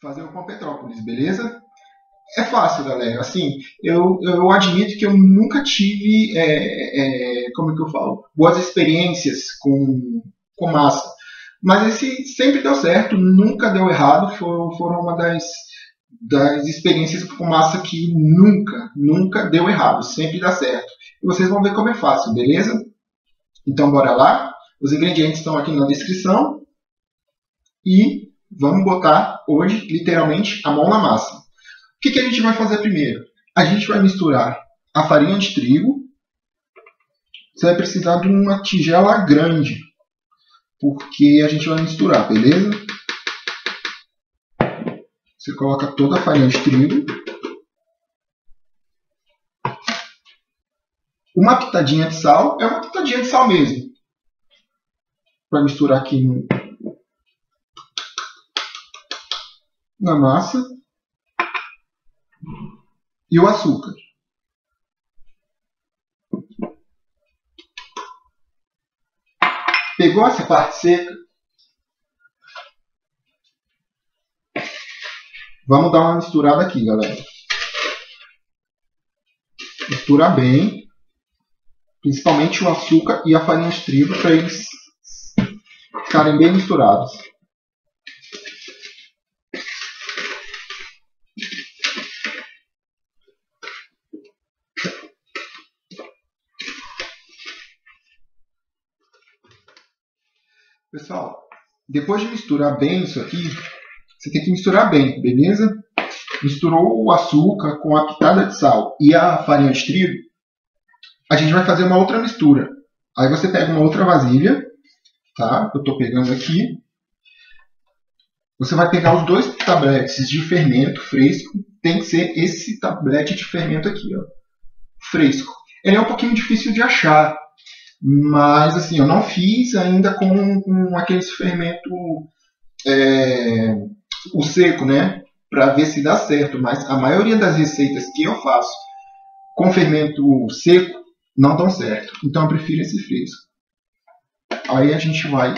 fazer o Pão Petrópolis, beleza? É fácil, galera. Assim, eu admito que eu nunca tive, como é que eu falo, boas experiências com massa. Mas esse sempre deu certo, nunca deu errado. Foram uma das experiências com massa que nunca deu errado. Sempre dá certo. E vocês vão ver como é fácil, beleza? Então, bora lá. Os ingredientes estão aqui na descrição. E vamos botar hoje, literalmente, a mão na massa. O que a gente vai fazer primeiro? A gente vai misturar a farinha de trigo. Você vai precisar de uma tigela grande, porque a gente vai misturar, beleza? Você coloca toda a farinha de trigo. Uma pitadinha de sal, é uma pitadinha de sal mesmo. Para misturar aqui na massa. E o açúcar. Pegou essa parte seca? Vamos dar uma misturada aqui, galera. Misturar bem. Principalmente o açúcar e a farinha de trigo para eles ficarem bem misturados. Pessoal, depois de misturar bem isso aqui, você tem que misturar bem, beleza? Misturou o açúcar com a pitada de sal e a farinha de trigo, a gente vai fazer uma outra mistura. Aí você pega uma outra vasilha, tá? Eu estou pegando aqui. Você vai pegar os 2 tabletes de fermento fresco. Tem que ser esse tablete de fermento aqui, ó, fresco. Ele é um pouquinho difícil de achar. Mas, assim, eu não fiz ainda com aquele fermento, o seco, né? Para ver se dá certo. Mas a maioria das receitas que eu faço com fermento seco não dão certo. Então eu prefiro esse fresco. Aí a gente vai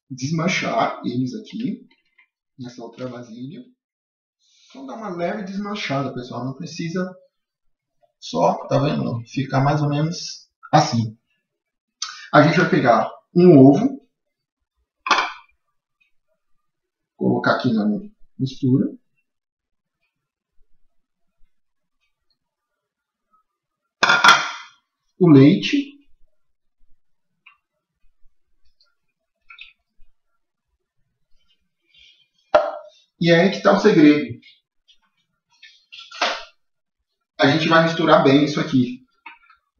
desmanchar eles aqui, nessa outra vasilha. Só dar uma leve desmanchada, pessoal. Não precisa só, tá vendo? Ficar mais ou menos assim. A gente vai pegar um ovo, colocar aqui na mistura. O leite. E aí que está o segredo. A gente vai misturar bem isso aqui.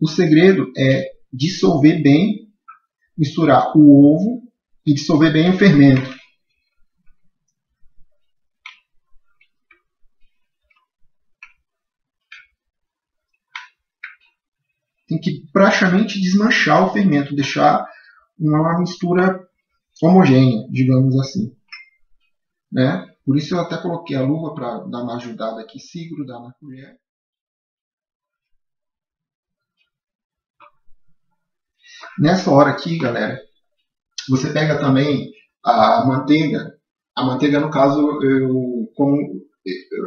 O segredo é dissolver bem, misturar o ovo e dissolver bem o fermento. Tem que praticamente desmanchar o fermento, deixar uma mistura homogênea, digamos assim. Né? Por isso eu até coloquei a luva para dar uma ajudada aqui, se grudar na colher. Nessa hora aqui, galera, você pega também a manteiga. A manteiga, no caso, como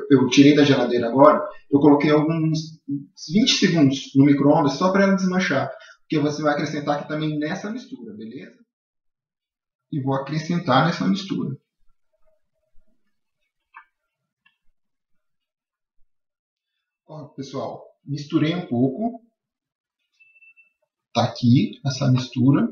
eu tirei da geladeira agora, eu coloquei alguns 20 segundos no micro-ondas só para ela desmanchar. Porque você vai acrescentar aqui também nessa mistura, beleza? E vou acrescentar nessa mistura. Ó, pessoal, misturei um pouco. Tá aqui essa mistura.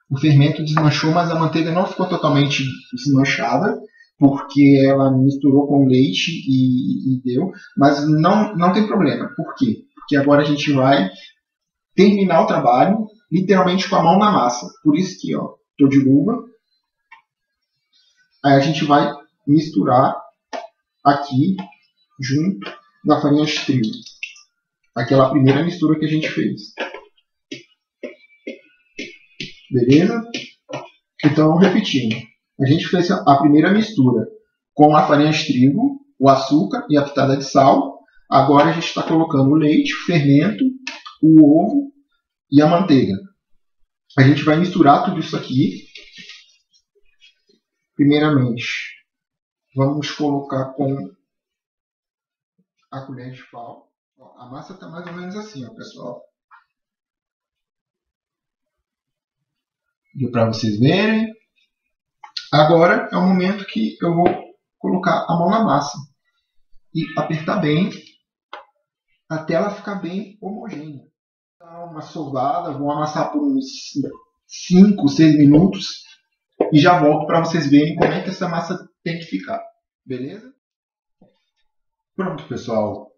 O fermento desmanchou, mas a manteiga não ficou totalmente desmanchada, porque ela misturou com leite e deu. Mas não tem problema. Por quê? Porque agora a gente vai terminar o trabalho literalmente com a mão na massa. Por isso que, ó, tô de luva. Aí a gente vai misturar aqui junto da farinha de trigo. Aquela primeira mistura que a gente fez. Beleza? Então, repetindo. A gente fez a primeira mistura com a farinha de trigo, o açúcar e a pitada de sal. Agora a gente está colocando o leite, o fermento, o ovo e a manteiga. A gente vai misturar tudo isso aqui. Primeiramente, Vamos colocar com a colher de pau. Ó, a massa está mais ou menos assim, ó, pessoal. Deu para vocês verem. Agora é o momento que eu vou colocar a mão na massa e apertar bem até ela ficar bem homogênea. Dar uma sovada, vou amassar por uns 5, 6 minutos e já volto para vocês verem como é que essa massa tem que ficar. Beleza? Pronto, pessoal.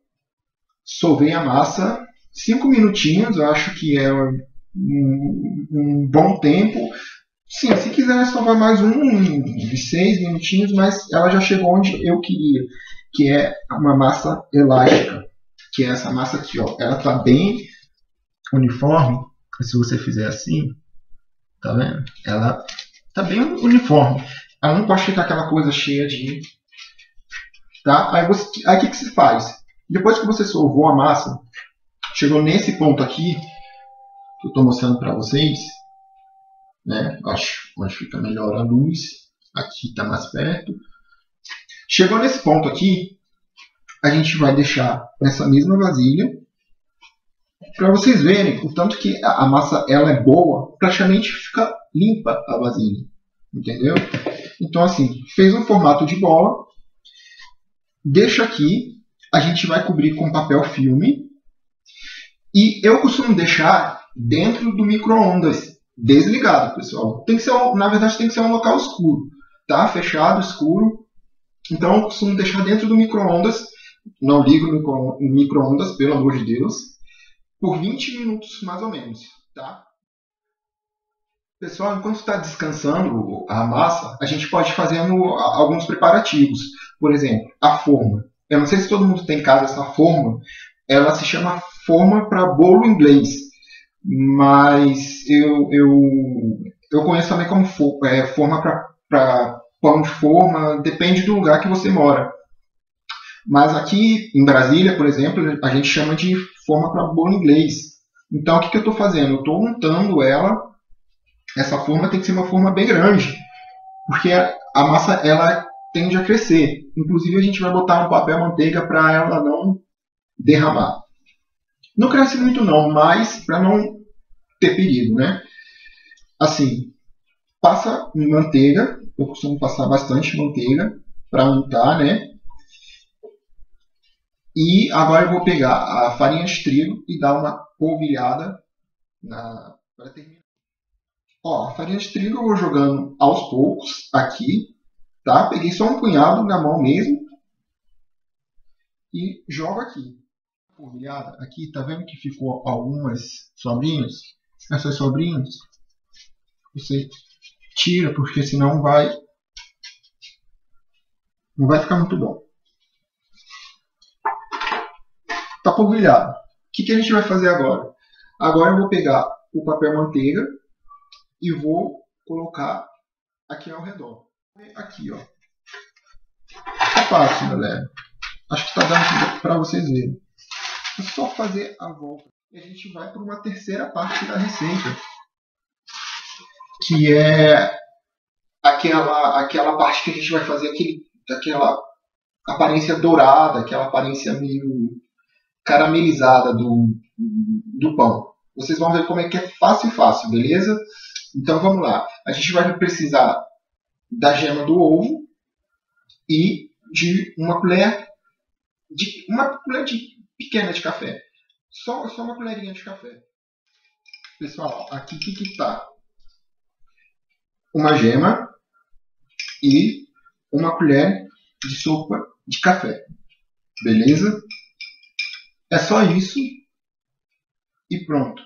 Sovei a massa. 5 minutinhos, eu acho que é um bom tempo. Sim, se quiser sovar mais de 6 minutinhos, mas ela já chegou onde eu queria, que é uma massa elástica, que é essa massa aqui, ó. Ela tá bem uniforme. Se você fizer assim, tá vendo? Ela tá bem uniforme. Ela não pode ficar aquela coisa cheia de... Tá? Aí o que se faz? Depois que você sovou a massa, chegou nesse ponto aqui, que eu estou mostrando para vocês, né? Acho onde fica melhor a luz. Aqui está mais perto. Chegou nesse ponto aqui, a gente vai deixar nessa mesma vasilha, para vocês verem o tanto que a massa ela é boa, praticamente fica limpa a vasilha. Entendeu? Então assim, fez um formato de bola, deixa aqui, a gente vai cobrir com papel filme e eu costumo deixar dentro do micro-ondas, desligado, pessoal. Tem que ser, na verdade tem que ser um local escuro, tá? Fechado, escuro. Então eu costumo deixar dentro do micro-ondas, não ligo no micro-ondas, pelo amor de Deus, por 20 minutos mais ou menos, tá? Pessoal, enquanto está descansando a massa, a gente pode ir fazendo alguns preparativos. Por exemplo, a forma. Eu não sei se todo mundo tem em casa essa forma. Ela se chama forma para bolo inglês. Mas eu conheço também como forma para pão de forma. Depende do lugar que você mora. Mas aqui em Brasília, por exemplo, a gente chama de forma para bolo inglês. Então, o que eu estou fazendo? Eu estou untando ela. Essa forma tem que ser uma forma bem grande, porque a massa ela tende a crescer. Inclusive a gente vai botar um papel manteiga para ela não derramar. Não cresce muito não, mas para não ter perigo, né? Assim, passa manteiga, eu costumo passar bastante manteiga para untar, né? E agora eu vou pegar a farinha de trigo e dar uma polvilhada para terminar. Ó, a farinha de trigo eu vou jogando aos poucos aqui, tá? Peguei só um punhado na mão mesmo e jogo aqui. Polvilhada aqui, tá vendo que ficou algumas sobrinhas? Essas sobrinhas você tira porque senão não vai ficar muito bom. Tá polvilhado. O que a gente vai fazer agora? Agora eu vou pegar o papel manteiga e vou colocar aqui ao redor. Aqui, ó. É fácil, galera. Acho que está dando para vocês verem. É só fazer a volta. E a gente vai para uma terceira parte da receita, que é aquela parte que a gente vai fazer aquela aparência dourada, aquela aparência meio caramelizada do pão. Vocês vão ver como é que é fácil, beleza? Então vamos lá. A gente vai precisar da gema do ovo e de uma colher pequena de café. Só uma colherinha de café. Pessoal, aqui que está uma gema e uma colher de sopa de café. Beleza? É só isso e pronto.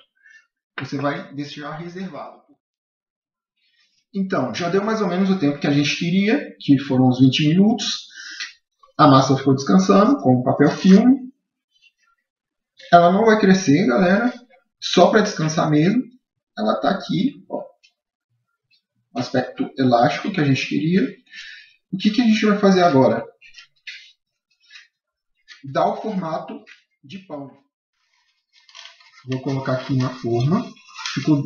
Você vai deixar reservado. Então, já deu mais ou menos o tempo que a gente queria, que foram uns 20 minutos. A massa ficou descansando com o papel filme. Ela não vai crescer, galera. Só para descansar mesmo. Ela está aqui, ó. O aspecto elástico que a gente queria. O que a gente vai fazer agora? Dar o formato de pão. Vou colocar aqui na forma. Ficou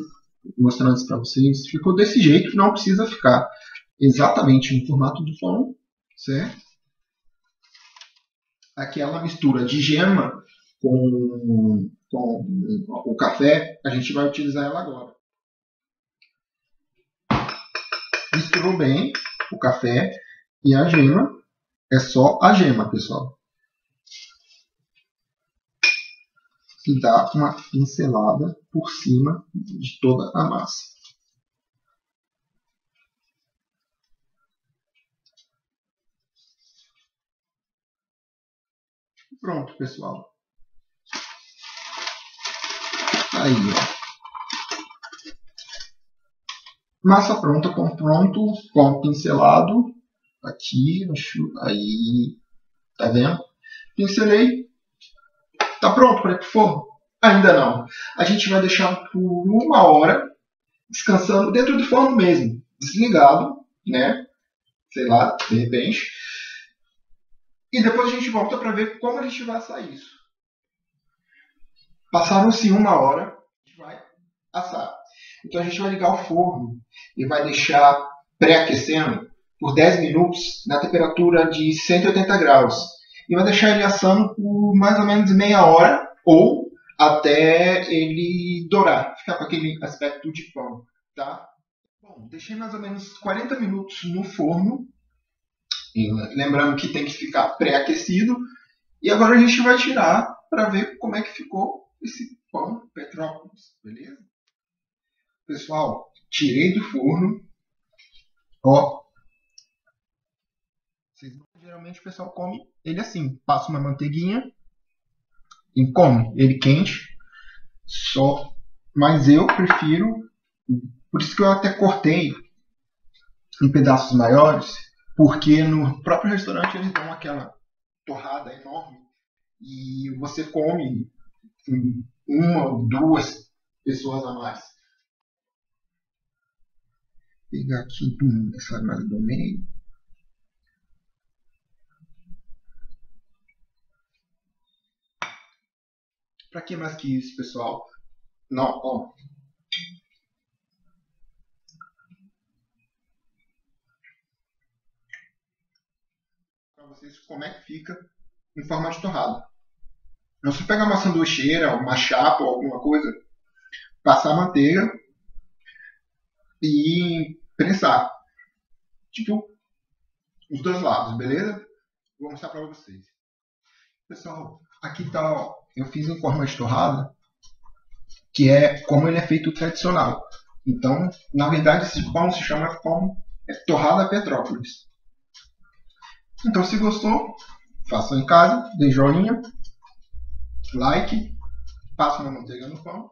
mostrando isso para vocês. Ficou desse jeito. Não precisa ficar exatamente no formato do pão. certo? Aquela mistura de gema com o café, a gente vai utilizar ela agora. Misturou bem o café e a gema. É só a gema, pessoal. E dá uma pincelada por cima de toda a massa. Pronto, pessoal. Aí, ó. Massa pronta, com pincelado. Aqui, aí, tá vendo? Pincelei. Tá pronto para ir pro forno? Ainda não. A gente vai deixar por 1 hora descansando dentro do forno mesmo, desligado, né? Sei lá, de repente. E depois a gente volta para ver como a gente vai assar isso. Passaram-se 1 hora, a gente vai assar. Então a gente vai ligar o forno e vai deixar pré-aquecendo por 10 minutos na temperatura de 180 graus. E vai deixar ele assando por mais ou menos meia hora ou até ele dourar, ficar com aquele aspecto de pão, tá? Bom, deixei mais ou menos 40 minutos no forno, e lembrando que tem que ficar pré-aquecido. E agora a gente vai tirar para ver como é que ficou esse pão Petrópolis, beleza? Pessoal, tirei do forno, ó. Geralmente o pessoal come ele assim, passa uma manteiguinha e come ele quente. Só, mas eu prefiro, por isso que eu até cortei em pedaços maiores, porque no próprio restaurante eles dão aquela torrada enorme e você come uma ou duas pessoas a mais. Vou pegar aqui essa mais do meio. Para que mais que isso, pessoal? Não, ó. Para vocês como é que fica em forma de torrada. Então, se pegar uma sanduicheira, uma chapa ou alguma coisa, passar manteiga e prensar. Tipo, os dois lados, beleza? Vou mostrar para vocês. Pessoal, aqui tá, ó, eu fiz em forma de torrada, que é como ele é feito tradicional. Então, na verdade, esse pão se chama pão torrada Petrópolis. Então, se gostou, faça em casa, dê joinha, like, passa uma manteiga no pão.